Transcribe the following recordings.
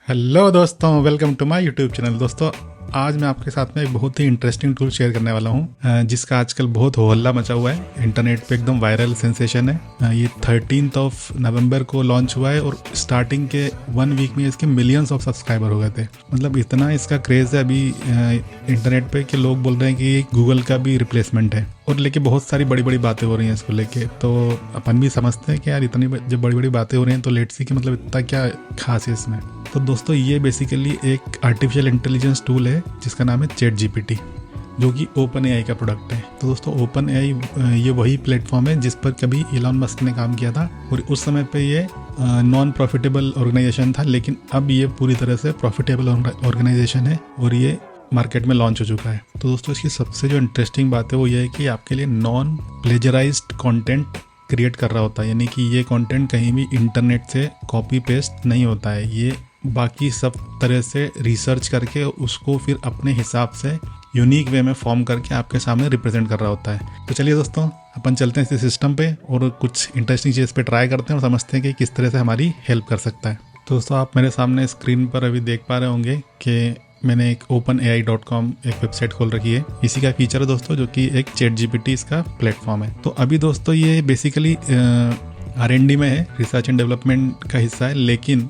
Hello दोस्तों, welcome to my YouTube channel. दोस्तों, आज मैं आपके साथ में एक बहुत ही इंटरेस्टिंग टूल शेयर करने वाला हूं, जिसका आजकल बहुत हो हल्ला मचा हुआ है। इंटरनेट पे एकदम वायरल सेंसेशन है। ये 13 नवंबर को लॉन्च हुआ है और स्टार्टिंग के 1 वीक में इसके मिलियंस ऑफ सब्सक्राइबर हो गए थे। मतलब इतना इसका क्रेज़ है अभी इंटरनेट पे कि लोग बोल रहे हैं कि ये गूगल का भी रिप्लेसमेंट है। और लेके बहुत सारी बड़ी बड़ी बातें हो रही हैं इसको लेके। तो अपन भी समझते हैं कि यार इतनी जब बड़ी बड़ी बातें हो रही हैं तो लेट्स सी कि मतलब इतना क्या खास है इसमें। तो दोस्तों, ये बेसिकली एक आर्टिफिशियल इंटेलिजेंस टूल है जिसका नाम है ChatGPT, जो कि ओपन एआई का प्रोडक्ट है। तो दोस्तों, ओपन एआई ये वही प्लेटफॉर्म है जिस पर कभी इलॉन मस्क ने काम किया था और उस समय पे ये नॉन प्रॉफिटेबल ऑर्गेनाइजेशन था, लेकिन अब ये पूरी तरह से प्रॉफिटेबल ऑर्गेनाइजेशन है और ये मार्केट में लॉन्च हो चुका है। तो दोस्तों, इसकी सबसे जो इंटरेस्टिंग बात है वो ये है कि आपके लिए नॉन प्लेजराइज्ड कंटेंट क्रिएट कर रहा होता है। यानी कि ये कंटेंट कहीं भी इंटरनेट से कॉपी पेस्ट नहीं होता है। ये बाकी सब तरह से रिसर्च करके उसको फिर अपने हिसाब से यूनिक वे में फॉर्म करके आपके सामने रिप्रेजेंट कर रहा होता है। तो चलिए दोस्तों, अपन चलते हैं इस सिस्टम पे और कुछ इंटरेस्टिंग चीज़ पे ट्राई करते हैं और समझते हैं कि किस तरह से हमारी हेल्प कर सकता है। तो दोस्तों, आप मेरे सामने स्क्रीन पर अभी देख पा रहे होंगे कि मैंने एक openai.com एक वेबसाइट खोल रखी है। इसी का फीचर है दोस्तों, जो कि एक ChatGPT इसका प्लेटफॉर्म है। तो अभी दोस्तों, ये बेसिकली R&D में है, रिसर्च एंड डेवलपमेंट का हिस्सा है, लेकिन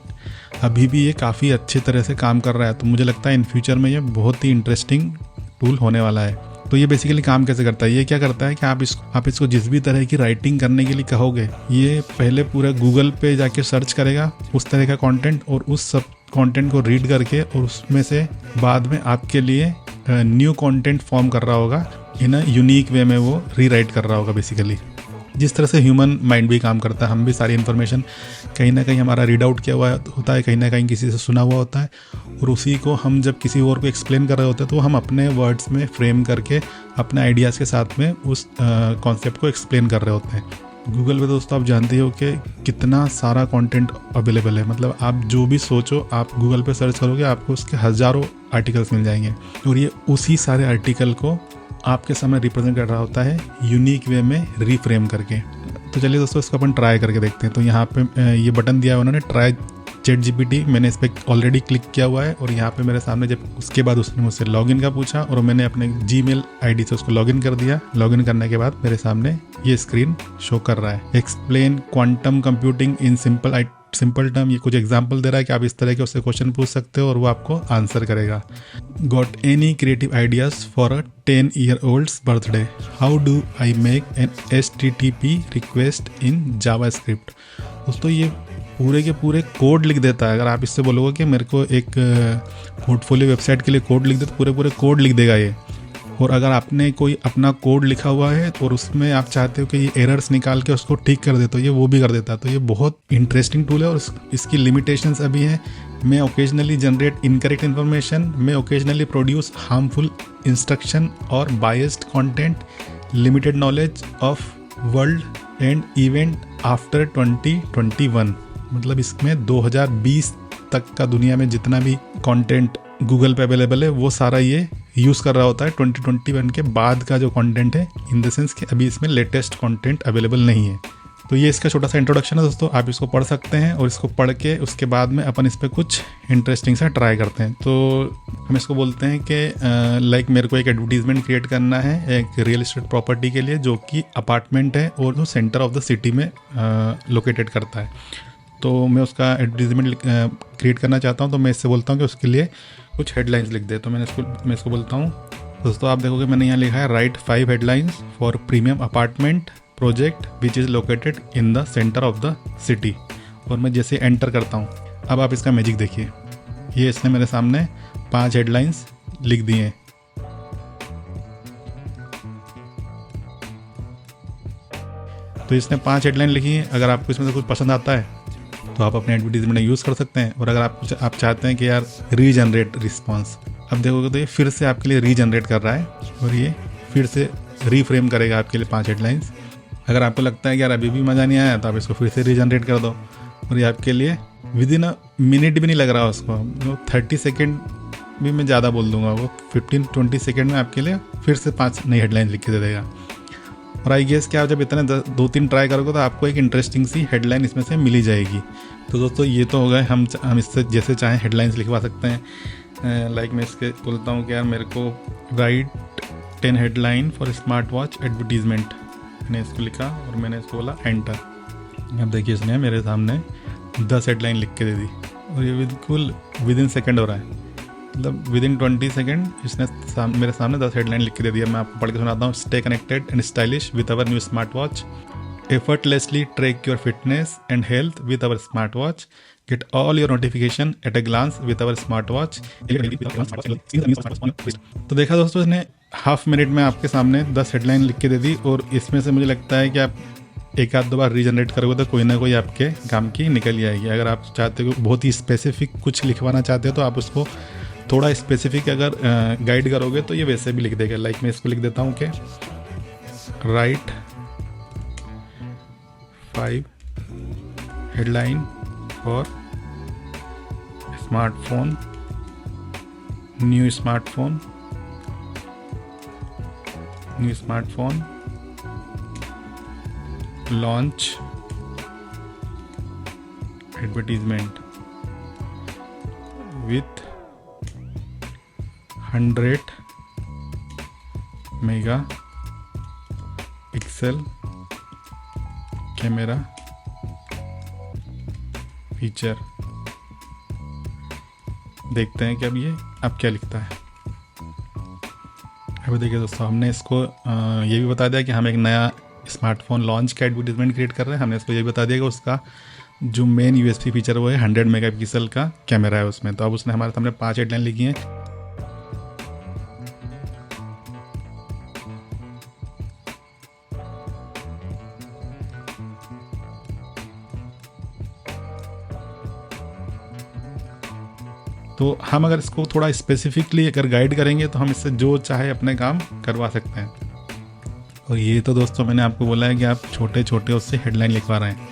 अभी भी ये काफ़ी अच्छी तरह से काम कर रहा है। तो मुझे लगता है इन फ्यूचर में ये बहुत ही इंटरेस्टिंग टूल होने वाला है। तो ये बेसिकली काम कैसे करता है? ये क्या करता है कि आप इसको जिस भी तरह की राइटिंग करने के लिए कहोगे, ये पहले पूरा गूगल पे जाके सर्च करेगा उस तरह का कंटेंट और उस सब कंटेंट को रीड करके और उसमें से बाद में आपके लिए न्यू कंटेंट फॉर्म कर रहा होगा। इन अ यूनिक वे में वो रीराइट कर रहा होगा। बेसिकली जिस तरह से ह्यूमन माइंड भी काम करता है, हम भी सारी इन्फॉर्मेशन कहीं ना कहीं हमारा रीड आउट किया हुआ होता है, कहीं ना कहीं किसी से सुना हुआ होता है, और उसी को हम जब किसी और को एक्सप्लेन कर रहे होते हैं तो हम अपने वर्ड्स में फ्रेम करके अपने आइडियाज़ के साथ में उस कॉन्सेप्ट को एक्सप्लेन कर रहे होते हैं। गूगल पे दोस्तों, आप जानते हो कि कितना सारा कंटेंट अवेलेबल है। मतलब आप जो भी सोचो, आप गूगल पे सर्च करोगे, आपको उसके हज़ारों आर्टिकल्स मिल जाएंगे और ये उसी सारे आर्टिकल को आपके सामने रिप्रेजेंट कर रहा होता है यूनिक वे में रिफ्रेम करके। तो चलिए दोस्तों, इसको अपन ट्राई करके देखते हैं। तो यहाँ पे ये बटन दिया है उन्होंने, ट्राई ChatGPT। मैंने इस पर ऑलरेडी क्लिक किया हुआ है और यहाँ पे मेरे सामने जब उसके बाद उसने मुझसे लॉगिन का पूछा और मैंने अपने Gmail ID से उसको लॉगिन कर दिया। लॉगिन करने के बाद मेरे सामने ये स्क्रीन शो कर रहा है, explain quantum computing in simple term. ये कुछ एग्जाम्पल दे रहा है कि आप इस तरह के उससे क्वेश्चन पूछ सकते हो और वो आपको आंसर करेगा। Got any creative ideas for a 10-year-old's birthday? How do I make an HTTP request in JavaScript? दोस्तों, ये पूरे के पूरे कोड लिख देता है। अगर आप इससे बोलोगे कि मेरे को एक पोर्टफोलियो वेबसाइट के लिए कोड लिख दे, तो पूरे कोड लिख देगा ये। और अगर आपने कोई अपना कोड लिखा हुआ है और उसमें आप चाहते हो कि ये एरर्स निकाल के उसको ठीक कर दे, तो ये वो भी कर देता है। तो ये बहुत इंटरेस्टिंग टूल है और इसकी लिमिटेशंस अभी हैं। मैं ओकेजनली जनरेट इनकरेक्ट इन्फॉर्मेशन, मैं ओकेजनली प्रोड्यूस हार्मफुल इंस्ट्रक्शन और biased content, limited knowledge of world and event after 2021। मतलब इसमें 2020 तक का दुनिया में जितना भी कंटेंट गूगल पे अवेलेबल है वो सारा ये यूज़ कर रहा होता है। 2021 के बाद का जो कंटेंट है, इन द सेंस कि अभी इसमें लेटेस्ट कंटेंट अवेलेबल नहीं है। तो ये इसका छोटा सा इंट्रोडक्शन है दोस्तों, आप इसको पढ़ सकते हैं और इसको पढ़ के उसके बाद में अपन इस पर कुछ इंटरेस्टिंग सा ट्राई करते हैं। तो हम इसको बोलते हैं कि लाइक मेरे को एक एडवर्टीजमेंट क्रिएट करना है एक रियल एस्टेट प्रॉपर्टी के लिए, जो कि अपार्टमेंट है और जो सेंटर ऑफ द सिटी में लोकेटेड करता है। तो मैं उसका एडवर्टीजमेंट क्रिएट करना चाहता हूँ। तो मैं इससे बोलता हूँ कि उसके लिए कुछ हेडलाइंस लिख दे। तो मैं इसको बोलता हूँ, दोस्तों आप देखोगे मैंने यहाँ लिखा है right 5 headlines for premium apartment project which is located in the centre of the city. और मैं जैसे एंटर करता हूँ, अब आप इसका मैजिक देखिए, ये इसने मेरे सामने 5 हेडलाइंस लिख दिए हैं। तो इसने 5 हेडलाइन लिखी है। अगर आपको इसमें से कुछ पसंद आता है तो आप अपने एडवर्टीजमेंट में यूज़ कर सकते हैं। और अगर आप चाहते हैं कि यार रीजनरेट रिस्पॉन्स, अब देखोगे तो ये फिर से आपके लिए रीजनरेट कर रहा है और ये फिर से रीफ्रेम करेगा आपके लिए 5 हेडलाइंस। अगर आपको लगता है कि यार अभी भी मज़ा नहीं आया तो आप इसको फिर से रीजनरेट कर दो और ये आपके लिए विदिन अ मिनट भी नहीं लग रहा उसको, 30 सेकेंड भी मैं ज़्यादा बोल दूंगा, वो 15-20 सेकेंड में आपके लिए फिर से 5 नई हेडलाइन लिख के दे देगा। और आई गेस कि आप जब इतने 2-3 ट्राई करोगे तो आपको एक इंटरेस्टिंग सी हेडलाइन इसमें से मिल ही जाएगी। तो दोस्तों ये तो हो गए, हम इससे जैसे चाहें हेडलाइंस लिखवा सकते हैं। लाइक मैं इसके बोलता हूँ कि यार मेरे को right 10 headline for smart watch advertisement, मैंने इसको लिखा और मैंने इसको बोला एंटर। अब देखिए इसने मेरे सामने 10 हेडलाइन लिख के दे दी और ये बिल्कुल विद इन सेकेंड हो रहा है, मतलब विद इन 20 सेकेंड इसने मेरे सामने 10 हेडलाइन लिख के दे दिया। मैं आपको पढ़ के सुनाता हूँ। Stay connected and stylish with our new smart watch, effortlessly track your fitness and health with our smartwatch, get all your notification at a glance with our smartwatch। तो देखा दोस्तों, इसने हाफ मिनट में आपके सामने 10 हेडलाइन लिख के दे दी और इसमें से मुझे लगता है कि आप एक आध दो बार रीजनरेट करोगे तो कोई ना कोई आपके काम की निकल ही आएगी। अगर आप चाहते हो बहुत ही स्पेसिफिक कुछ लिखवाना चाहते हो तो आप उसको थोड़ा स्पेसिफिक अगर गाइड करोगे तो ये वैसे भी लिख देगा। लाइक मैं इसको लिख देता हूँ कि right 5 headline for smartphone, new smartphone launch advertisement with 100 mega pixel camera feature. देखते हैं कि अब ये अब क्या लिखता है। अब देखिए दोस्तों, हमने इसको ये भी बता दिया कि हम एक नया स्मार्टफोन लॉन्च का एडवर्टीजमेंट क्रिएट कर रहे हैं। हमने इसको ये भी बता दिया कि उसका जो मेन यूएसपी फीचर वो है 100 मेगापिक्सल का कैमरा है उसमें। तो अब उसने हमारे सामने 5 हेडलाइन लिखी हैं। तो हम अगर इसको थोड़ा स्पेसिफिकली अगर गाइड करेंगे तो हम इससे जो चाहे अपने काम करवा सकते हैं। और ये तो दोस्तों मैंने आपको बोला है कि आप छोटे छोटे उससे हेडलाइन लिखवा रहे हैं।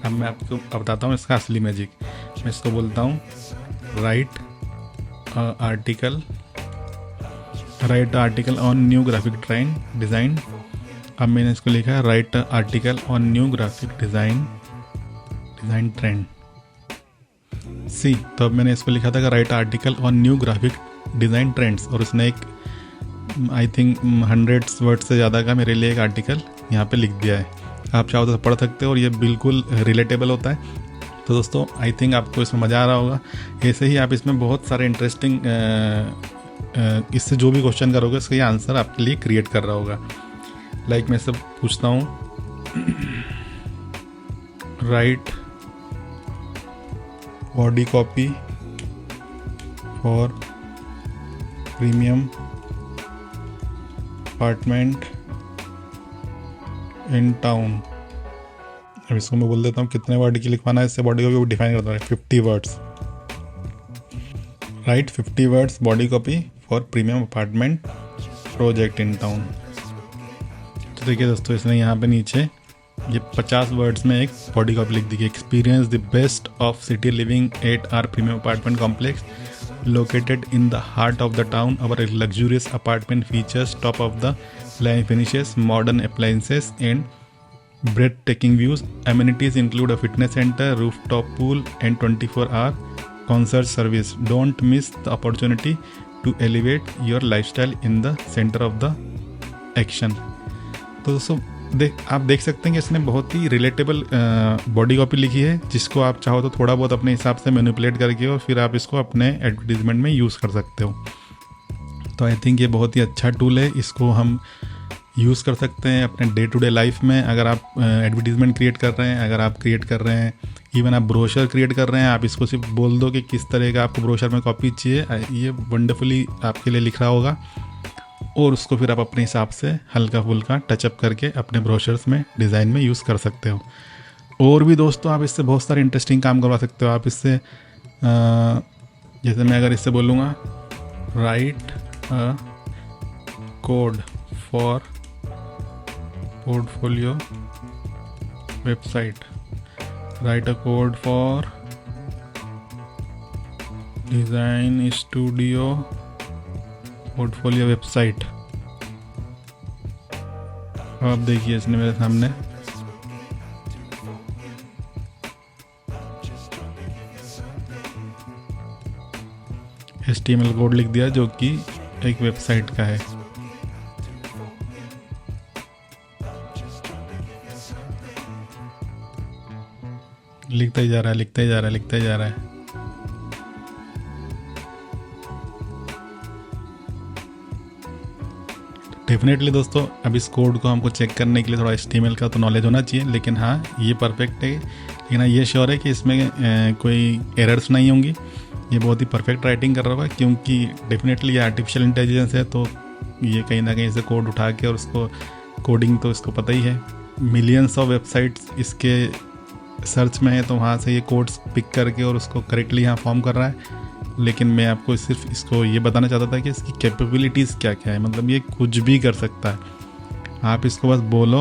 अब मैं आपको बताता हूँ इसका असली मैजिक। मैं इसको बोलता हूँ write article on new graphic design. अब मैंने इसको लिखा है write article on new graphic design trends. तो अब मैंने इसको लिखा था कि write article on new graphic design trends, और उसने एक आई थिंक 100 वर्ड से ज़्यादा का मेरे लिए एक आर्टिकल यहाँ पे लिख दिया है। आप चाहो तो पढ़ सकते हो और ये बिल्कुल रिलेटेबल होता है। तो दोस्तों आई थिंक आपको इसमें मज़ा आ रहा होगा। ऐसे ही आप इसमें बहुत सारे इंटरेस्टिंग इससे जो भी क्वेश्चन करोगे उसका ये आंसर आपके लिए क्रिएट कर रहा होगा। लाइक मैं सब पूछता हूँ right body copy for premium apartment in town. अब इसको मैं बोल देता हूँ कितने वर्ड की लिखवाना है। इससे बॉडी कॉपी डिफाइन करता है 50 words. Right 50 words body copy for premium apartment project in town. तो देखिए दोस्तों, इसने यहाँ पे नीचे ये 50 वर्ड्स में एक बॉडी कॉपी लिख दी है। Experience the best of city living at our premium apartment complex located in the heart of the town. Our luxurious apartment features top of the line finishes, modern appliances and breathtaking views. Amenities include a fitness center, rooftop pool and 24-hour concert service. Don't miss the opportunity to elevate your lifestyle in the center of the action. तो दोस्तों आप देख सकते हैं कि इसने बहुत ही relatable body copy लिखी है, जिसको आप चाहो तो थोड़ा बहुत अपने हिसाब से मैनिपुलेट करके और फिर आप इसको अपने एडवर्टीजमेंट में यूज़ कर सकते हो। तो आई थिंक ये बहुत ही अच्छा टूल है। इसको हम यूज़ कर सकते हैं अपने डे टू डे लाइफ में। अगर आप एडवर्टीजमेंट क्रिएट कर रहे हैं, अगर आप क्रिएट कर रहे हैं, इवन आप ब्रोशर क्रिएट कर रहे हैं, आप इसको सिर्फ बोल दो कि किस तरह का आपको ब्रोशर में कॉपी चाहिए, ये वंडरफुली आपके लिए लिख रहा होगा और उसको फिर आप अपने हिसाब से हल्का फुल्का टचअप करके अपने ब्रोशर्स में डिज़ाइन में यूज़ कर सकते हो। और भी दोस्तों आप इससे बहुत सारे इंटरेस्टिंग काम करवा सकते हो। आप इससे जैसे मैं अगर इससे बोलूँगा right code for portfolio website, right a code for design studio portfolio website, अब देखिए इसने मेरे सामने HTML कोड लिख दिया जो कि एक वेबसाइट का है। लिखता ही जा रहा है, लिखता ही जा रहा है, लिखता ही जा रहा है। डेफिनेटली दोस्तों, अब इस कोड को हमको चेक करने के लिए थोड़ा HTML का तो नॉलेज होना चाहिए, लेकिन हाँ ये परफेक्ट है। लेकिन हाँ ये श्योर है कि इसमें कोई एरर्स नहीं होंगी। ये बहुत ही परफेक्ट राइटिंग कर रहा होगा, क्योंकि डेफिनेटली ये आर्टिफिशियल इंटेलिजेंस है, तो ये कहीं ना कहीं से कोड उठा के और उसको कोडिंग तो इसको पता ही है। मिलियंस ऑफ वेबसाइट्स इसके सर्च में है, तो वहाँ से ये कोड्स पिक करके और उसको करेक्टली यहाँ फॉर्म कर रहा है। लेकिन मैं आपको सिर्फ इसको ये बताना चाहता था कि इसकी कैपेबिलिटीज़ क्या क्या है। मतलब ये कुछ भी कर सकता है, आप इसको बस बोलो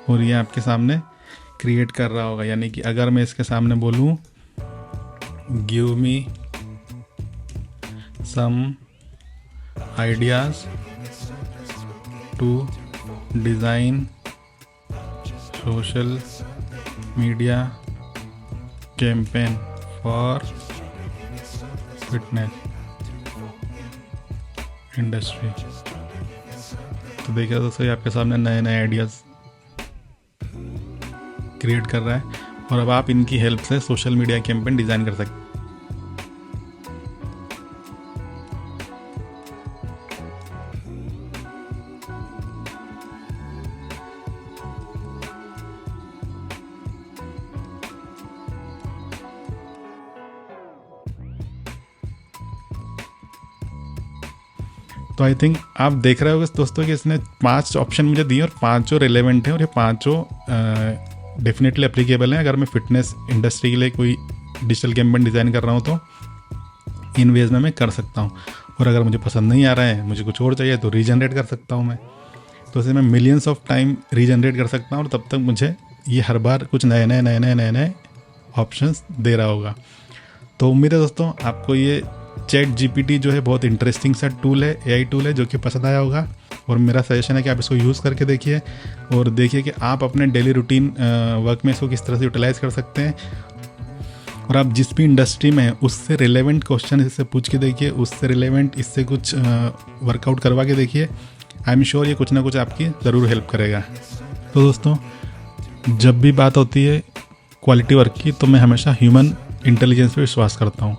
और ये आपके सामने क्रिएट कर रहा होगा। यानी कि अगर मैं इसके सामने बोलूँ give me some ideas to design social media campaign for fitness industry, तो देखिए दोस्तों ये आपके सामने नए नए आइडियाज़ क्रिएट कर रहा है, और अब आप इनकी हेल्प से सोशल मीडिया कैंपेन डिज़ाइन कर सकते हैं। तो आई थिंक आप देख रहे होगे दोस्तों कि इसने 5 ऑप्शन मुझे दिए और 5 रिलेवेंट हैं, और ये 5 डेफिनेटली एप्लीकेबल हैं। अगर मैं फिटनेस इंडस्ट्री के लिए कोई डिजिटल कैंपेन डिज़ाइन कर रहा हूँ तो इन वेज में मैं कर सकता हूँ। और अगर मुझे पसंद नहीं आ रहा है, मुझे कुछ और चाहिए, तो रीजनरेट कर सकता हूँ मैं। तो इसे मैं मिलियंस ऑफ टाइम रीजनरेट कर सकता हूँ, और तब तक मुझे ये हर बार कुछ नए नए ऑप्शंस दे रहा होगा। तो उम्मीद है दोस्तों आपको ये ChatGPT जो है बहुत इंटरेस्टिंग सा टूल है, AI टूल है, जो कि पसंद आया होगा। और मेरा सजेशन है कि आप इसको यूज़ करके देखिए और देखिए कि आप अपने डेली रूटीन वर्क में इसको किस तरह से यूटिलाइज़ कर सकते हैं। और आप जिस भी इंडस्ट्री में हैं उससे रिलेवेंट क्वेश्चन इससे पूछ के देखिए, उससे रिलेवेंट इससे कुछ वर्कआउट करवा के देखिए। आई एम श्योर ये कुछ ना कुछ आपकी ज़रूर हेल्प करेगा। तो दोस्तों, जब भी बात होती है क्वालिटी वर्क की, तो मैं हमेशा ह्यूमन इंटेलिजेंस पे विश्वास करता हूँ।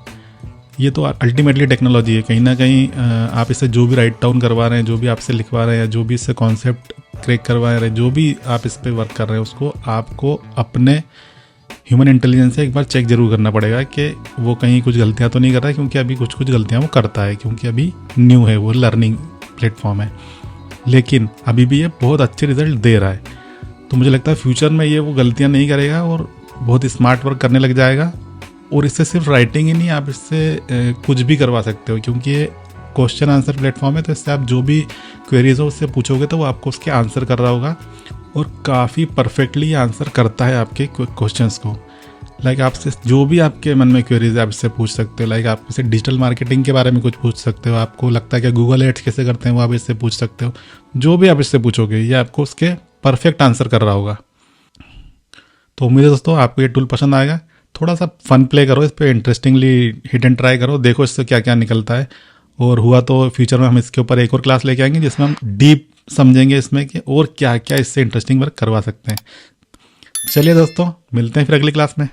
ये तो अल्टीमेटली टेक्नोलॉजी है। कहीं ना कहीं आप इससे जो भी राइट डाउन करवा रहे हैं, जो भी आपसे लिखवा रहे हैं, या जो भी इससे कॉन्सेप्ट क्रिएट करवा रहे हैं, जो भी आप इस पर वर्क कर रहे हैं, उसको आपको अपने ह्यूमन इंटेलिजेंस से एक बार चेक जरूर करना पड़ेगा कि वो कहीं कुछ गलतियाँ तो नहीं कर रहा है, क्योंकि अभी कुछ गलतियाँ वो करता है, क्योंकि अभी न्यू है, वो लर्निंग प्लेटफॉर्म है। लेकिन अभी भी ये बहुत अच्छे रिजल्ट दे रहा है। तो मुझे लगता है फ्यूचर में ये वो गलतियाँ नहीं करेगा और बहुत स्मार्ट वर्क करने लग जाएगा। और इससे सिर्फ राइटिंग ही नहीं, आप इससे कुछ भी करवा सकते हो, क्योंकि ये क्वेश्चन आंसर प्लेटफॉर्म है। तो इससे आप जो भी क्वेरीज हो उससे पूछोगे तो वो आपको उसके आंसर कर रहा होगा, और काफ़ी परफेक्टली आंसर करता है आपके क्वेश्चंस को। लाइक आपसे जो भी आपके मन में क्वेरीज है आप इससे पूछ सकते हो। लाइक आप इससे डिजिटल मार्केटिंग के बारे में कुछ पूछ सकते हो, आपको लगता है कि गूगल एड्स कैसे करते हैं वो आप इससे पूछ सकते हो। जो भी आप इससे पूछोगे ये आपको उसके परफेक्ट आंसर कर रहा होगा। तो उम्मीद है दोस्तों आपको ये टूल पसंद आएगा। थोड़ा सा फन प्ले करो इस पर, इंटरेस्टिंगली हिट एंड ट्राई करो, देखो इससे क्या क्या निकलता है। और हुआ तो फ्यूचर में हम इसके ऊपर एक और क्लास लेके आएंगे जिसमें हम डीप समझेंगे इसमें कि और क्या क्या इससे इंटरेस्टिंग वर्क करवा सकते हैं। चलिए दोस्तों, मिलते हैं फिर अगली क्लास में।